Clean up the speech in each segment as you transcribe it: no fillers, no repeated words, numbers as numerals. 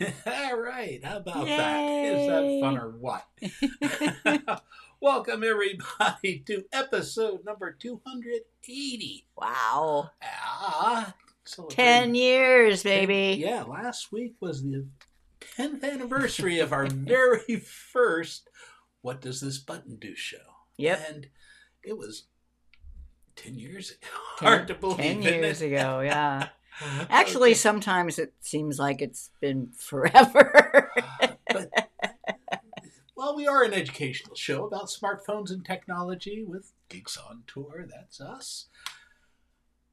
All right, how about that? Is that fun Yay! or what? Welcome, everybody, to episode number 280. Wow. Ah, 10 celebrating years, 10. baby. Yeah, last week was the 10th anniversary of our very first What Does This Button Do show. Yep. And it was 10 years ago. Hard 10, to 10 believe, isn't years it? ago, yeah. Actually, Okay. sometimes it seems like it's been forever. But well, we are an educational show about smartphones and technology with Geeks on Tour. That's us.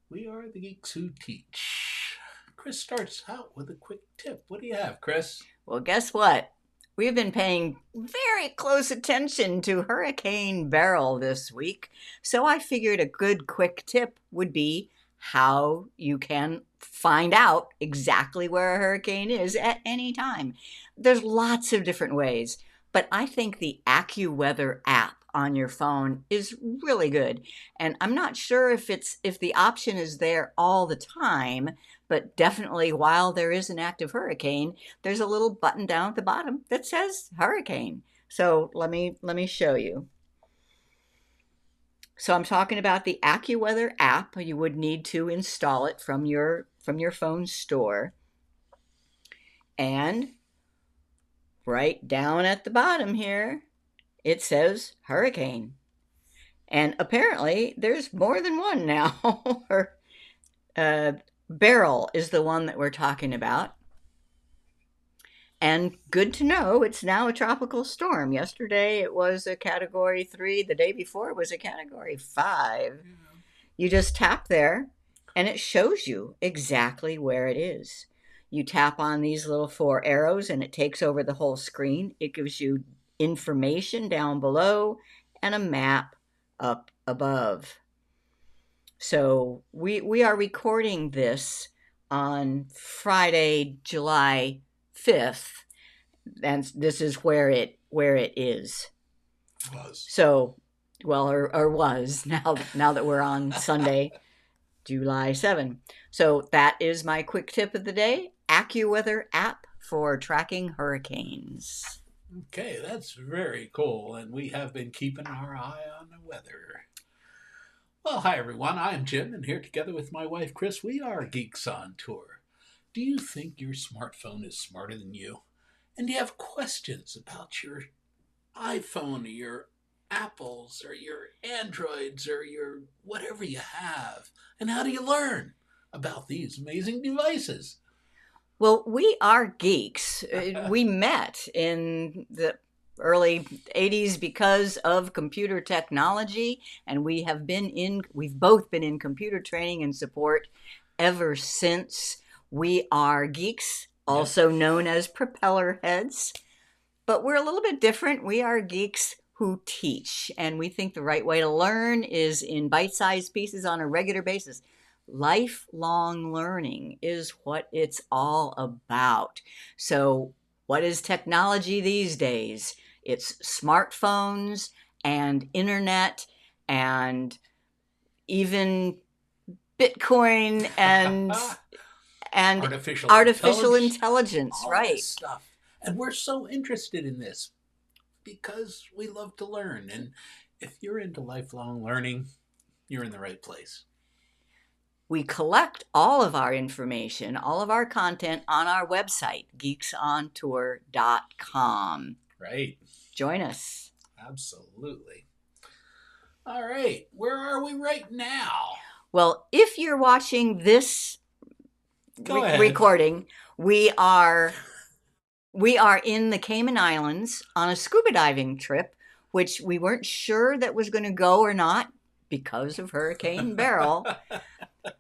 We are the geeks who teach. Chris starts out with a quick tip. What do you have, Chris? Well, guess what? We've been paying very close attention to Hurricane Beryl this week, so I figured a good quick tip would be how you can find out exactly where a hurricane is at any time. There's lots of different ways, but I think the AccuWeather app on your phone is really good. And I'm not sure if the option is there all the time, but definitely while there is an active hurricane, there's a little button down at the bottom that says hurricane. So let me show you. So I'm talking about the AccuWeather app. You would need to install it from your phone store. And right down at the bottom here, it says hurricane. And apparently there's more than one now. Beryl is the one that we're talking about. And good to know it's now a tropical storm. Yesterday it was a category 3. The day before it was a category 5. You just tap there and it shows you exactly where it is. You tap on these little 4 arrows and it takes over the whole screen. It gives you information down below and a map up above. So we are recording this on Friday, July 5th, and this is where it is. Was. So, well, or was now that we're on Sunday, July 7th. So that is my quick tip of the day: AccuWeather app for tracking hurricanes. Okay, that's very cool. And we have been keeping our eye on the weather. Well, hi everyone. I'm Jim, and here together with my wife Chris, we are Geeks on Tour. Do you think your smartphone is smarter than you? And do you have questions about your iPhone or your Apples or your Androids or your whatever you have? And how do you learn about these amazing devices? Well, we are geeks. We met in the early 80s because of computer technology, and we've both been in computer training and support ever since. We are geeks, also known as propeller heads, but we're a little bit different. We are geeks who teach, and we think the right way to learn is in bite-sized pieces on a regular basis. Lifelong learning is what it's all about. So, what is technology these days? It's smartphones and internet and even Bitcoin and artificial intelligence, all right? this stuff. And we're so interested in this because we love to learn. And if you're into lifelong learning, you're in the right place. We collect all of our information, all of our content on our website, geeksontour.com. Right. Join us. Absolutely. All right. Where are we right now? Well, if you're watching this recording, we are in the Cayman Islands on a scuba diving trip, which we weren't sure that was going to go or not because of Hurricane Beryl.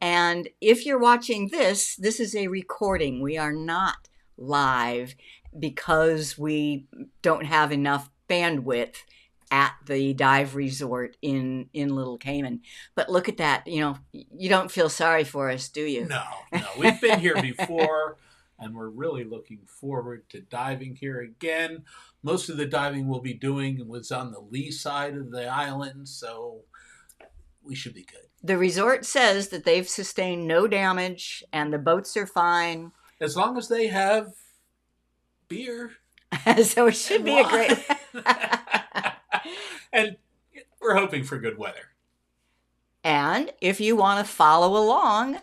And if you're watching this is a recording. We are not live because we don't have enough bandwidth at the dive resort in Little Cayman. But look at that. You don't feel sorry for us, do you? No. We've been here before, and we're really looking forward to diving here again. Most of the diving we'll be doing was on the lee side of the island, so we should be good. The resort says that they've sustained no damage and the boats are fine. As long as they have beer. So it should be a great. And we're hoping for good weather. And if you want to follow along,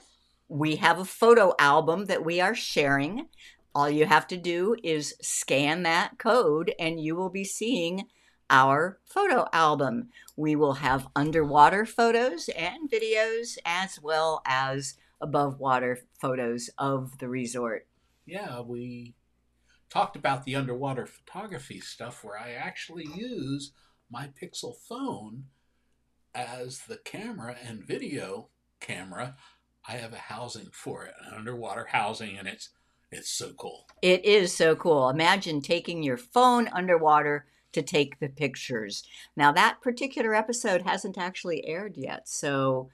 we have a photo album that we are sharing. All you have to do is scan that code and you will be seeing our photo album. We will have underwater photos and videos as well as above water photos of the resort. Yeah, we talked about the underwater photography stuff where I actually use my Pixel phone as the camera and video camera. I have a housing for it, an underwater housing, and it's so cool. It is so cool. Imagine taking your phone underwater to take the pictures. Now that particular episode hasn't actually aired yet, so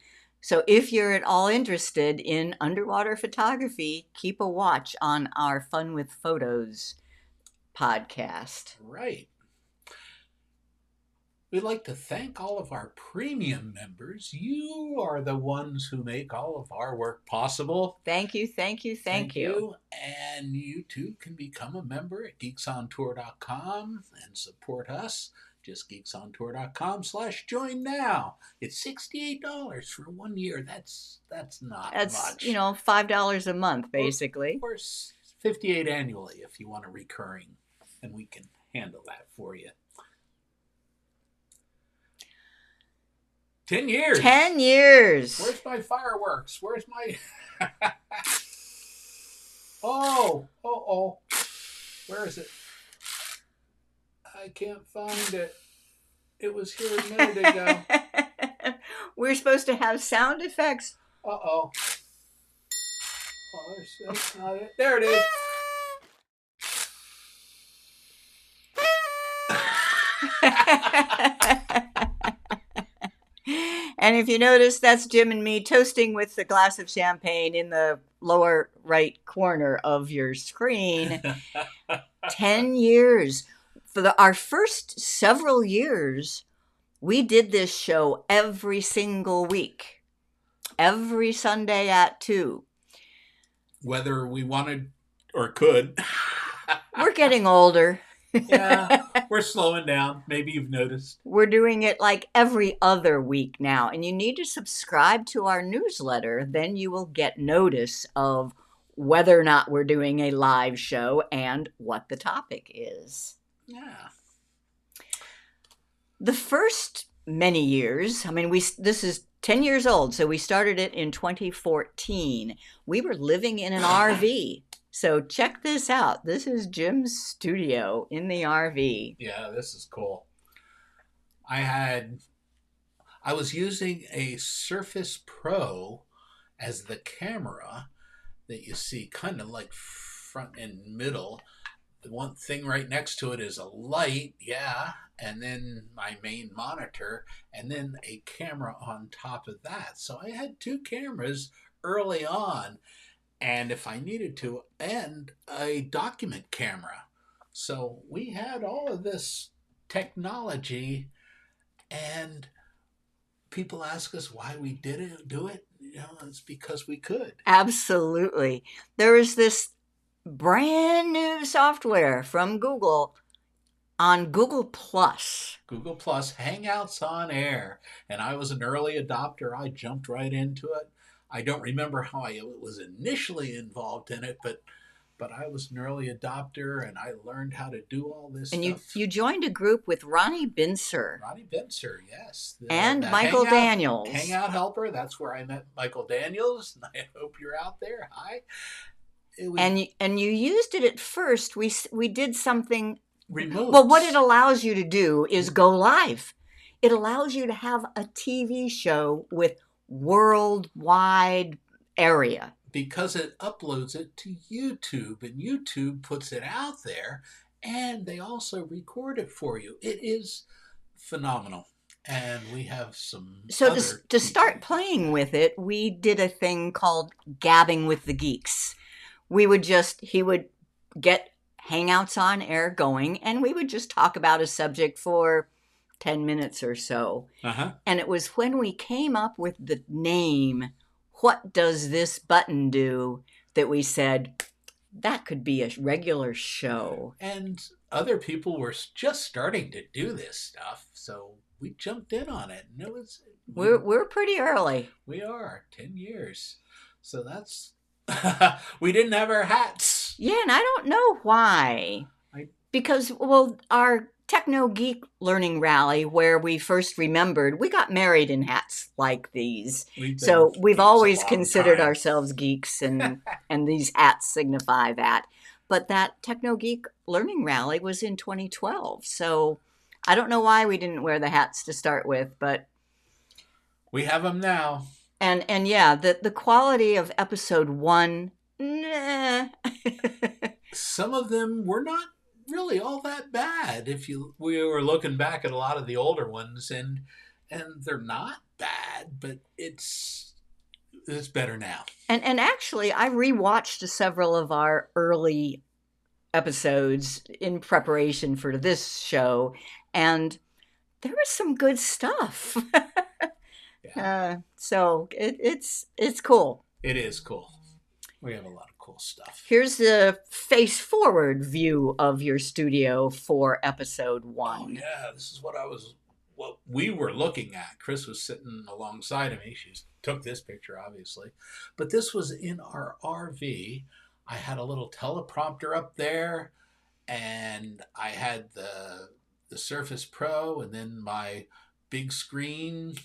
if you're at all interested in underwater photography, keep a watch on our Fun with Photos podcast. Right. We'd like to thank all of our premium members. You are the ones who make all of our work possible. Thank you, thank you, thank you. And you too can become a member at geeksontour.com and support us. Just geeksontour.com/join now. It's $68 for 1 year. That's not much. That's, $5 a month, basically. Or $58 annually if you want a recurring, and we can handle that for you. 10 years. 10 years. Where's my fireworks? Where's my... Oh. Where is it? I can't find it. It was here a minute ago. We're supposed to have sound effects. Uh-oh. Oh, that's not it. There it is. And if you notice, that's Jim and me toasting with a glass of champagne in the lower right corner of your screen. 10 years. For our first several years, we did this show every single week. Every Sunday at 2. Whether we wanted or could. We're getting older. Yeah, we're slowing down. Maybe you've noticed. We're doing it like every other week now. And you need to subscribe to our newsletter. Then you will get notice of whether or not we're doing a live show and what the topic is. Yeah. The first many years, this is 10 years old, so we started it in 2014. We were living in an RV. So check this out. This is Jim's studio in the RV. Yeah, this is cool. I was using a Surface Pro as the camera that you see kind of like front and middle. The one thing right next to it is a light, yeah, and then my main monitor, and then a camera on top of that. So I had 2 cameras early on, and if I needed to, and a document camera. So we had all of this technology, and people ask us why we do it. It's because we could. Absolutely. There is this brand new software from Google on Google Plus. Google Plus, Hangouts on Air. And I was an early adopter. I jumped right into it. I don't remember how I was initially involved in it, but I was an early adopter, and I learned how to do all this and stuff. You joined a group with Ronnie Bincer. Ronnie Bincer, yes. And Michael Daniels. Hangout helper. That's where I met Michael Daniels. And I hope you're out there. Hi. And you used it at first. We did something remote. Well, what it allows you to do is go live. It allows you to have a TV show with worldwide area. Because it uploads it to YouTube, and YouTube puts it out there, and they also record it for you. It is phenomenal. And we have some. So to start playing with it, we did a thing called Gabbing with the Geeks. He would get Hangouts on Air going, and we would just talk about a subject for 10 minutes or so. Uh-huh. And it was when we came up with the name, What Does This Button Do, that we said, that could be a regular show. And other people were just starting to do this stuff, so we jumped in on it. And We're pretty early. we are 10 years. So that's we didn't have our hats. Yeah, and I don't know why. Because, well, our Techno Geek Learning Rally, where we first remembered, we got married in hats like these. So we've always considered ourselves geeks, and these hats signify that. But that Techno Geek Learning Rally was in 2012. So I don't know why we didn't wear the hats to start with, but we have them now. And yeah, the quality of episode 1, nah. Some of them were not really all that bad. We were looking back at a lot of the older ones, and they're not bad, but it's better now. And actually, I rewatched several of our early episodes in preparation for this show, and there was some good stuff. Yeah. So it's cool. It is cool. We have a lot of cool stuff. Here's the face-forward view of your studio for episode 1. Oh yeah, this is what we were looking at. Chris was sitting alongside of me. She took this picture, obviously, but this was in our RV. I had a little teleprompter up there, and I had the Surface Pro, and then my big screen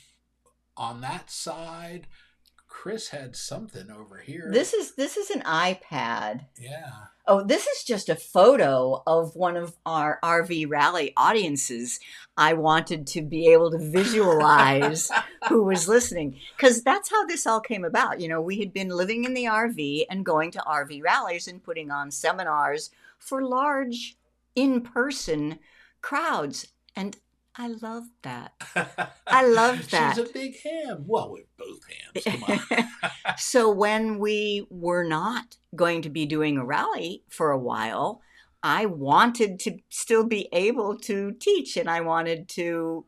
on that side. Chris had something over here. This is an iPad. Yeah. Oh, this is just a photo of one of our RV rally audiences. I wanted to be able to visualize who was listening, because that's how this all came about. You know, we had been living in the RV and going to RV rallies and putting on seminars for large in-person crowds. And I loved that. I loved that. She's a big ham. Well, we're both hams. Come on. So when we were not going to be doing a rally for a while, I wanted to still be able to teach, and I wanted to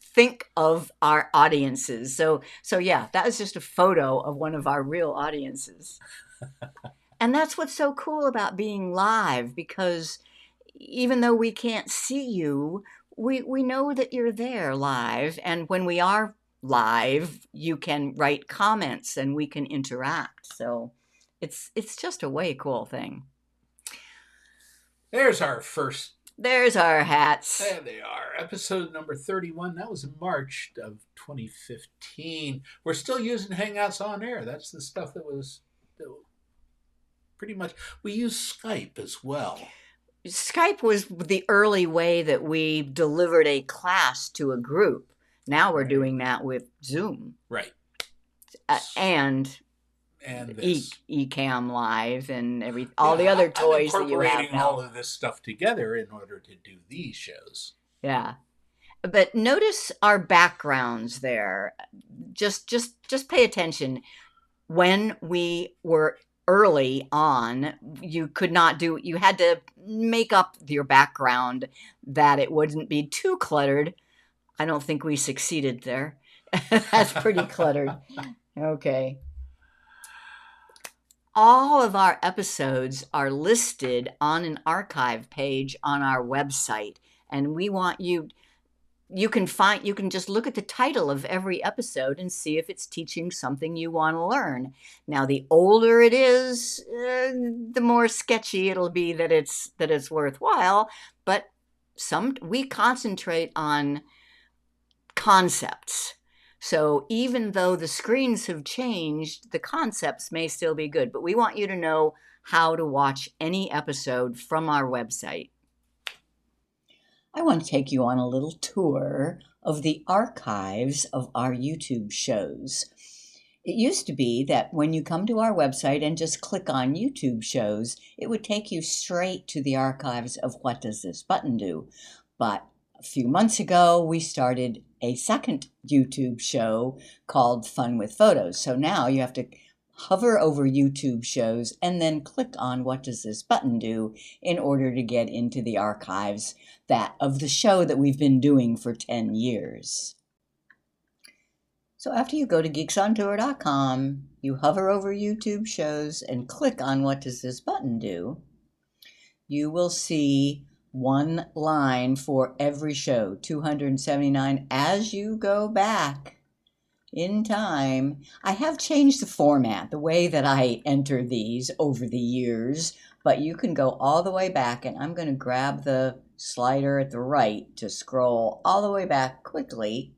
think of our audiences. So yeah, that was just a photo of one of our real audiences. And that's what's so cool about being live, because even though we can't see you, we know that you're there live, and when we are live, you can write comments and we can interact. So it's just a way cool thing. There's our hats. There they are. Episode number 31. That was in March of 2015. We're still using Hangouts on air. That's the stuff that was pretty much. We use Skype as well. Skype was the early way that we delivered a class to a group. Now we're doing that with Zoom. Right. And Ecamm Live and all the other toys that you have now. Incorporating all of this stuff together in order to do these shows. Yeah. But notice our backgrounds there. Just pay attention. When we were early on, you had to make up your background that it wouldn't be too cluttered. I don't think we succeeded there. That's pretty cluttered. Okay. All of our episodes are listed on an archive page on our website, and we want you can just look at the title of every episode and see if it's teaching something you want to learn. Now, the older it is, the more sketchy it'll be that it's worthwhile, but we concentrate on concepts. So even though the screens have changed, the concepts may still be good, but we want you to know how to watch any episode from our website. I want to take you on a little tour of the archives of our YouTube shows. It used to be that when you come to our website and just click on YouTube shows, it would take you straight to the archives of What Does This Button Do? But a few months ago, we started a second YouTube show called Fun with Photos. So now you have to hover over YouTube shows and then click on What Does This Button Do in order to get into the archives of the show that we've been doing for 10 years. So after you go to geeksontour.com, you hover over YouTube shows and click on what does this button do, you will see one line for every show, 279. As you go back in time, I have changed the format, the way that I enter these over the years, but you can go all the way back, and I'm going to grab the slider at the right to scroll all the way back quickly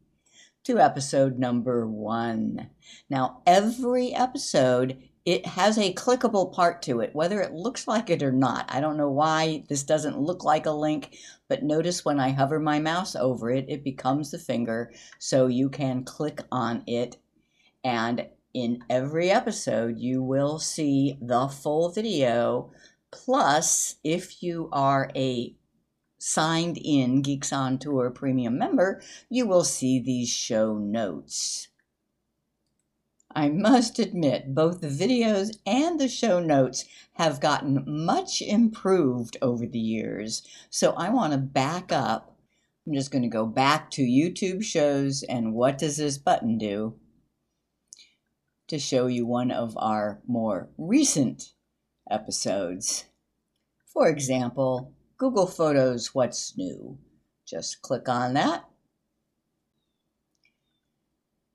to episode number 1. Now, every episode, it has a clickable part to it, whether it looks like it or not. I don't know why this doesn't look like a link, but notice when I hover my mouse over it, it becomes the finger, so you can click on it. And in every episode, you will see the full video. Plus, if you are a signed in Geeks on Tour premium member, you will see these show notes. I must admit, both the videos and the show notes have gotten much improved over the years, so I want to back up. I'm just going to go back to YouTube shows and what does this button do to show you one of our more recent episodes. For example, Google Photos, what's new? Just click on that.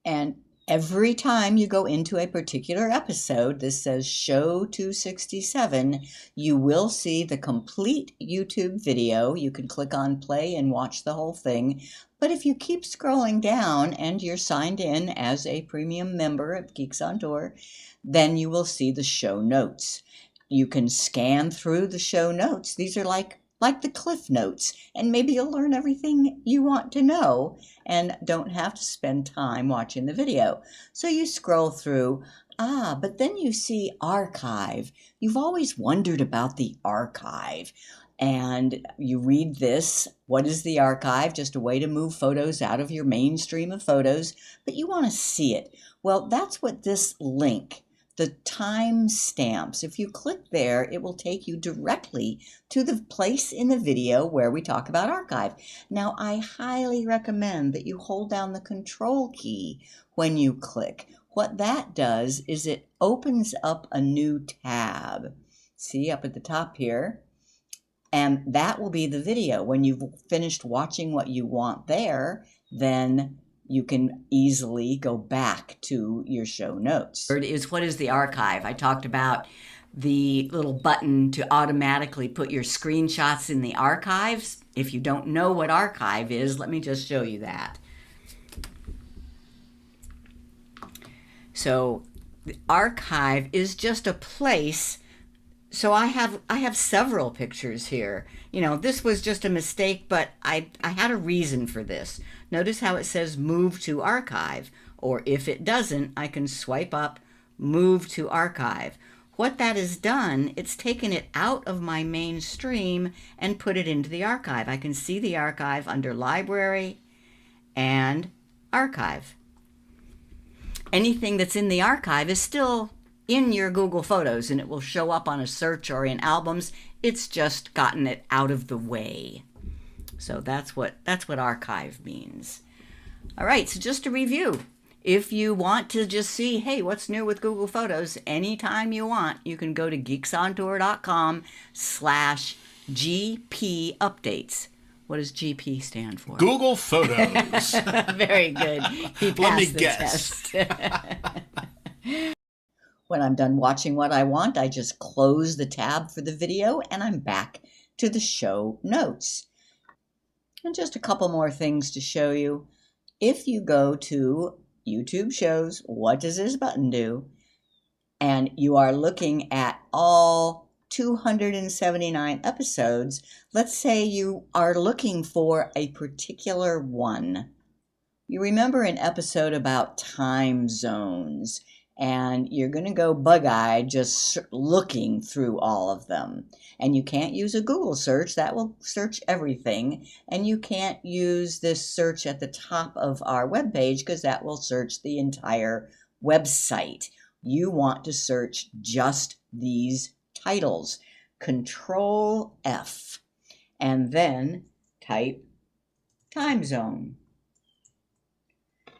And every time you go into a particular episode, this says Show 267, you will see the complete YouTube video. You can click on play and watch the whole thing. But if you keep scrolling down and you're signed in as a premium member of Geeks on Tour, then you will see the show notes. You can scan through the show notes. These are like the Cliff Notes, and maybe you'll learn everything you want to know and don't have to spend time watching the video. So you scroll through, but then you see archive. You've always wondered about the archive. And you read this, what is the archive? Just a way to move photos out of your mainstream of photos, but you want to see it. Well, that's what this link, the timestamps. If you click there, it will take you directly to the place in the video where we talk about archive. Now, I highly recommend that you hold down the control key when you click. What that does is it opens up a new tab. See up at the top here? And that will be the video. When you've finished watching what you want there, then you can easily go back to your show notes. Third is, what is the archive? I talked about the little button to automatically put your screenshots in the archives. If you don't know what archive is, let me just show you that. So the archive is just a place. So I have several pictures here. You know, this was just a mistake, but I had a reason for this. Notice how it says move to archive, or if it doesn't, I can swipe up, move to archive. What that has done, it's taken it out of my main stream and put it into the archive. I can see the archive under library and archive. Anything that's in the archive is still in your Google Photos, and it will show up on a search or in albums. It's just gotten it out of the way. So that's what archive means. All right, so just to review, if you want to just see, hey, what's new with Google Photos, anytime you want, you can go to geeksontour.com/GP updates. What does GP stand for? Google Photos. Very good. He passed the test. When I'm done watching what I want, I just close the tab for the video and I'm back to the show notes. And just a couple more things to show you. If you go to YouTube shows, what does this button do? And you are looking at all 279 episodes. Let's say you are looking for a particular one. You remember an episode about time zones, and you're going to go bug-eyed just looking through all of them. And you can't use a Google search. That will search everything. And you can't use this search at the top of our webpage because that will search the entire website. You want to search just these titles. Control F. And then type time zone.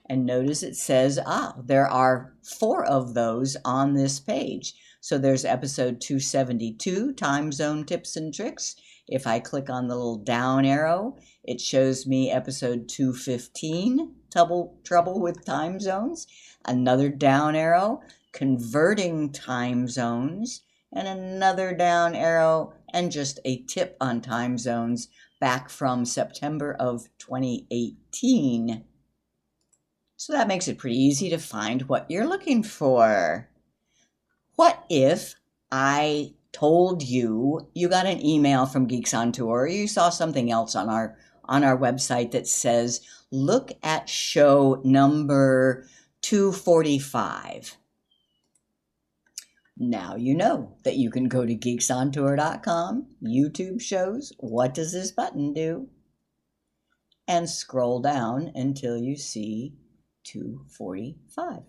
And notice it says, there are 4 of those on this page. So there's episode 272, Time Zone Tips and Tricks. If I click on the little down arrow, it shows me episode 215, Trouble with Time Zones. Another down arrow, Converting Time Zones. And another down arrow, and just a tip on time zones back from September of 2018. So that makes it pretty easy to find what you're looking for. What if I told you got an email from Geeks on Tour, or you saw something else on our website that says, look at show number 245. Now you know that you can go to geeksontour.com, YouTube shows, what does this button do? And scroll down until you see 245.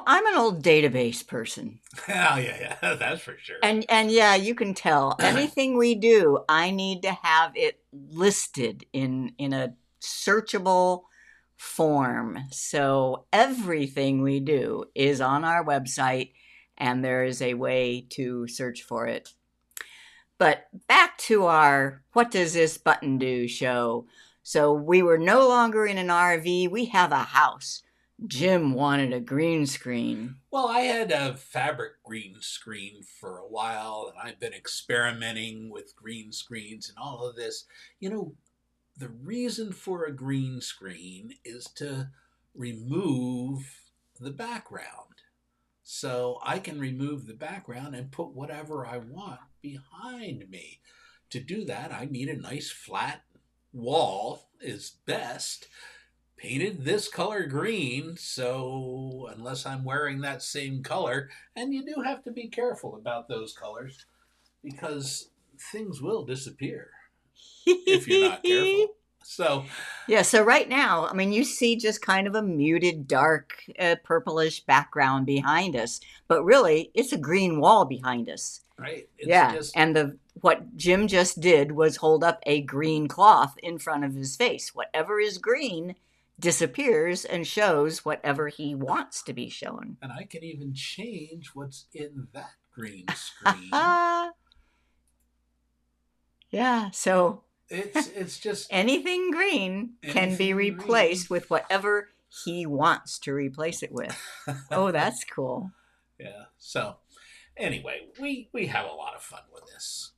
I'm an old database person. Oh, yeah, that's for sure. And yeah, you can tell. Anything we do, I need to have it listed in a searchable form. So everything we do is on our website, and there is a way to search for it. But back to our What Does This Button Do show. So we were no longer in an RV. We have a house. Jim wanted a green screen. Well, I had a fabric green screen for a while, and I've been experimenting with green screens and all of this. The reason for a green screen is to remove the background. So I can remove the background and put whatever I want behind me. To do that, I need a nice flat wall is best. Painted this color green, so unless I'm wearing that same color, and you do have to be careful about those colors because things will disappear if you're not careful. So right now, you see just kind of a muted, dark, purplish background behind us, but really, it's a green wall behind us. Right. And what Jim just did was hold up a green cloth in front of his face. Whatever is green disappears and shows whatever he wants to be shown. And I can even change what's in that green screen. Yeah, so it's just anything green can be replaced with whatever he wants to replace it with. Oh, that's cool. Yeah. So anyway, we have a lot of fun with this.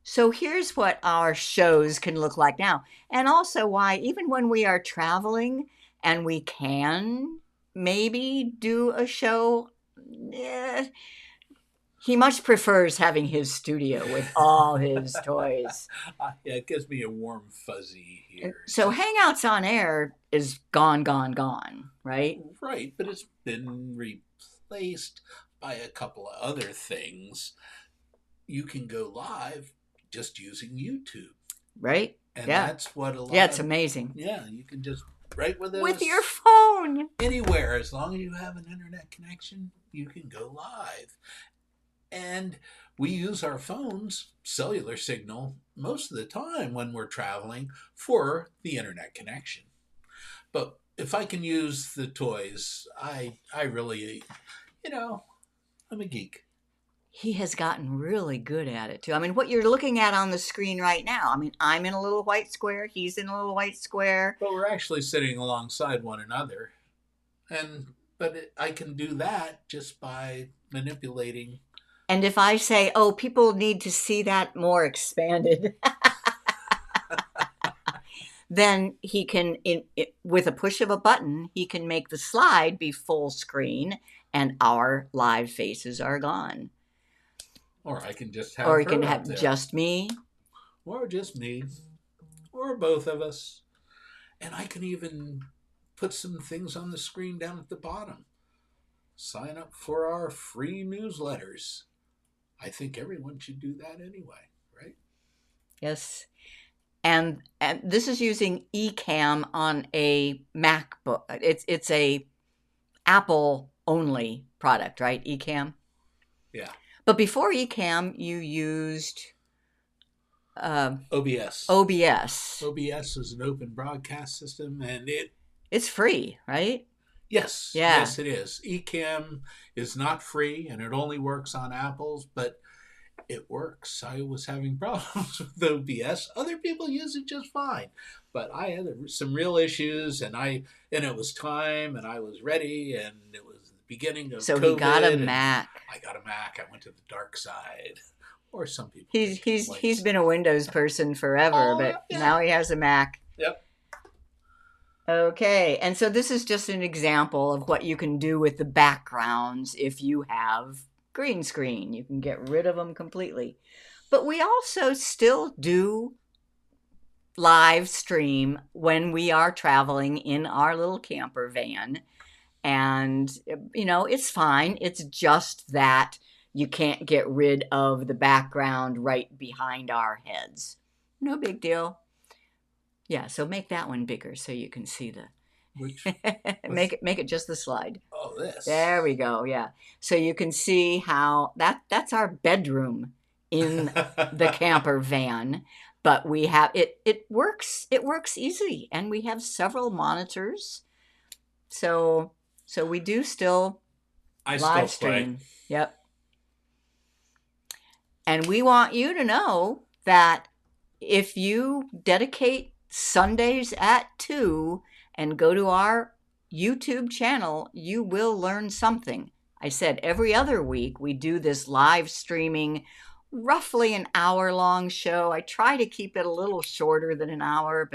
So here's what our shows can look like now. And also why, even when we are traveling and we can maybe do a show, he much prefers having his studio with all his toys. Yeah, it gives me a warm fuzzy here. So Hangouts on Air is gone, right? Right, but it's been replaced by a couple of other things. You can go live just using YouTube. Right? And that's what a lot it's amazing. Yeah, you can just right with your phone. Anywhere, as long as you have an internet connection, you can go live. And we use our phone's cellular signal most of the time when we're traveling for the internet connection. But if I can use the toys, I really, I'm a geek. He has gotten really good at it, too. What you're looking at on the screen right now, I'm in a little white square, he's in a little white square. But we're actually sitting alongside one another. But I can do that just by manipulating. And if I say, people need to see that more expanded, then he can, with a push of a button, he can make the slide be full screen and our live faces are gone. Or I can just have Or he can have just me. Or just me. Or both of us. And I can even put some things on the screen down at the bottom. Sign up for our free newsletters. I think everyone should do that anyway, right? Yes. And this is using eCam on a MacBook. It's a Apple only product, right? eCam. Yeah. But before Ecamm, you used OBS. OBS. OBS is an open broadcast system, and It's free, right? yes, Yeah. yes, it is. Ecamm is not free, and it only works on Apples, but it works. I was having problems with OBS. Other people use it just fine, but I had some real issues, and it was time, and I was ready, and it was the beginning of So COVID. he got a Mac. I got a Mac. I went to the dark side, or some people. He's been a Windows person forever, but yeah. Now he has a Mac. Yep. Okay, and so this is just an example of what you can do with the backgrounds if you have green screen. You can get rid of them completely. But we also still do live stream when we are traveling in our little camper van. And, it's fine. It's just that you can't get rid of the background right behind our heads. No big deal. Yeah, so make that one bigger so you can see the... make it just the slide. Oh, this. There we go. Yeah. So you can see how that's our bedroom in the camper van, but we have it works easy, and we have several monitors. So we do still live stream. Yep. And we want you to know that if you dedicate Sundays at 2 and go to our YouTube channel, you will learn something. I said every other week we do this live streaming, roughly an hour-long show. I try to keep it a little shorter than an hour,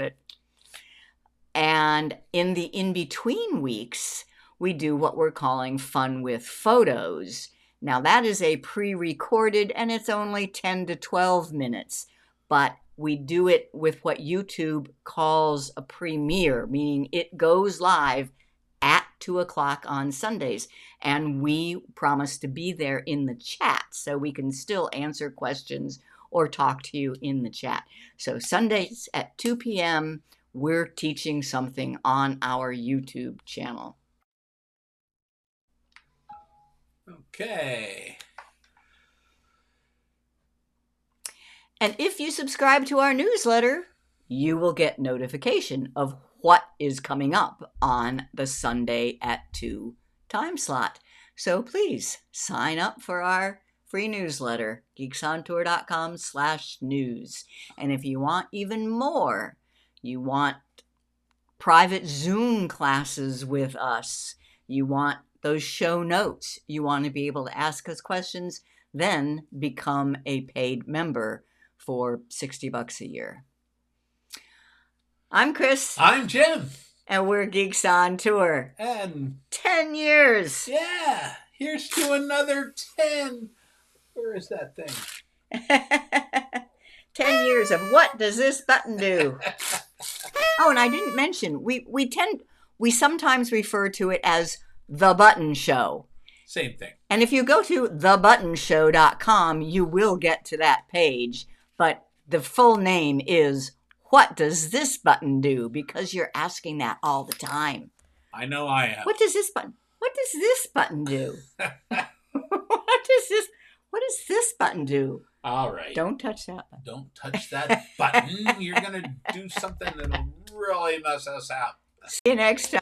and in the in-between weeks, we do what we're calling Fun with Photos. Now that is a pre-recorded, and it's only 10 to 12 minutes, but we do it with what YouTube calls a premiere, meaning it goes live at 2 o'clock on Sundays. And we promise to be there in the chat so we can still answer questions or talk to you in the chat. So Sundays at 2 p.m., we're teaching something on our YouTube channel. Okay. And if you subscribe to our newsletter, you will get notification of what is coming up on the Sunday at 2 time slot. So please sign up for our free newsletter, geeksontour.com/news. And if you want even more, you want private Zoom classes with us, you want those show notes, you want to be able to ask us questions, then become a paid member for $60 a year. I'm Chris. I'm Jim. And we're Geeks on Tour. And 10 years. Yeah. Here's to another 10. Where is that thing? 10 years of What Does This Button Do? Oh, and I didn't mention, we sometimes refer to it as The Button Show. Same thing. And if you go to thebuttonshow.com, you will get to that page. But the full name is What Does This Button Do? Because you're asking that all the time. I know I am. What does this button do? What does this button do? All right. Don't touch that button. Don't touch that button. You're going to do something that'll really mess us out. See you next time.